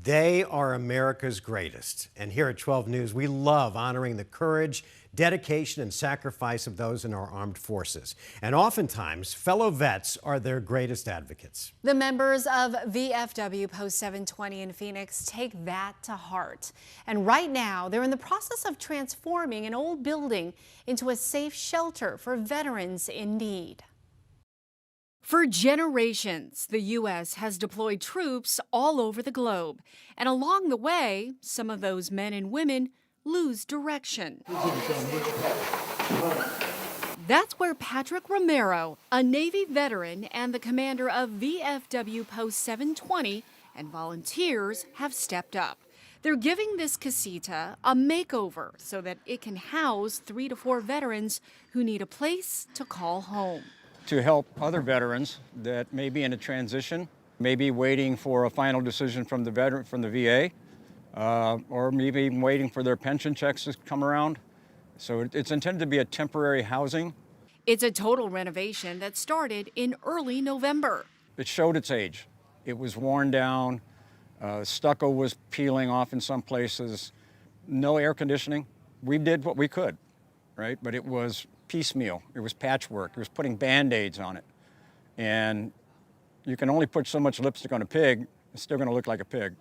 They are America's greatest. And here at 12 News, we love honoring the courage, dedication, and sacrifice of those in our armed forces. And oftentimes, fellow vets are their greatest advocates. The members of VFW Post 720 in Phoenix take that to heart. And right now, they're in the process of transforming an old building into a safe shelter for veterans in need. For generations, the U.S. has deployed troops all over the globe. And along the way, some of those men and women lose direction. That's where Patrick Romero, a Navy veteran and the commander of VFW Post 720, and volunteers have stepped up. They're giving this casita a makeover so that it can house 3 to 4 veterans who need a place to call home. To help other veterans that may be in a transition, maybe waiting for a final decision from the VA, or maybe even waiting for their pension checks to come around. So it's intended to be a temporary housing. It's a total renovation that started in early November. It showed its age. It was worn down, stucco was peeling off in some places, no air conditioning. We did what we could, right? But it was piecemeal. It was patchwork. It was putting Band-Aids on it. And you can only put so much lipstick on a pig, it's still going to look like a pig.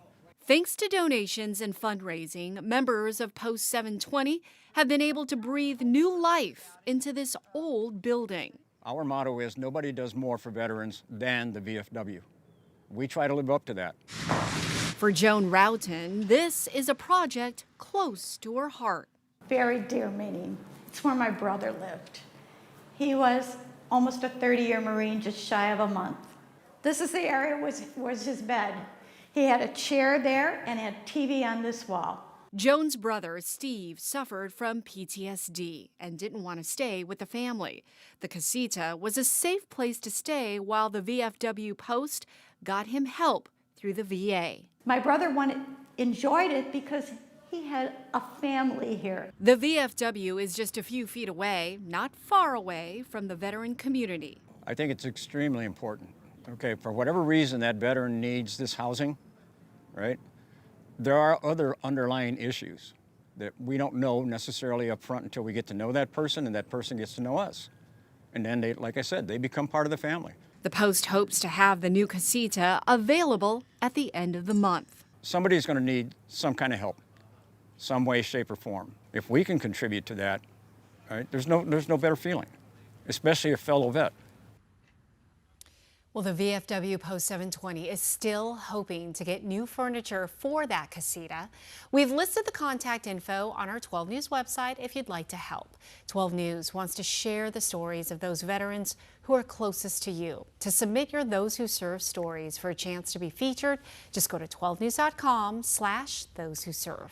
Thanks to donations and fundraising, members of Post 720 have been able to breathe new life into this old building. Our motto is nobody does more for veterans than the VFW. We try to live up to that. For Joan Roughton, this is a project close to her heart. Very dear meaning. It's where my brother lived. He was almost a 30-year Marine, just shy of a month. This is the area was his bed. He had a chair there and had TV on this wall. Joan's brother, Steve, suffered from PTSD and didn't want to stay with the family. The casita was a safe place to stay while the VFW Post got him help through the VA. My brother enjoyed it because he had a family here. The VFW is just a few feet away, not far away from the veteran community. I think it's extremely important. Okay, for whatever reason that veteran needs this housing, right? There are other underlying issues that we don't know necessarily up front until we get to know that person and that person gets to know us. And then they, like I said, they become part of the family. The Post hopes to have the new casita available at the end of the month. Somebody's going to need some kind of help, some way, shape, or form. If we can contribute to that, right, there's no better feeling, especially a fellow vet. Well, the VFW Post 720 is still hoping to get new furniture for that casita. We've listed the contact info on our 12 News website if you'd like to help. 12 News wants to share the stories of those veterans who are closest to you. To submit your Those Who Serve stories for a chance to be featured, just go to 12news.com/thosewhoserve.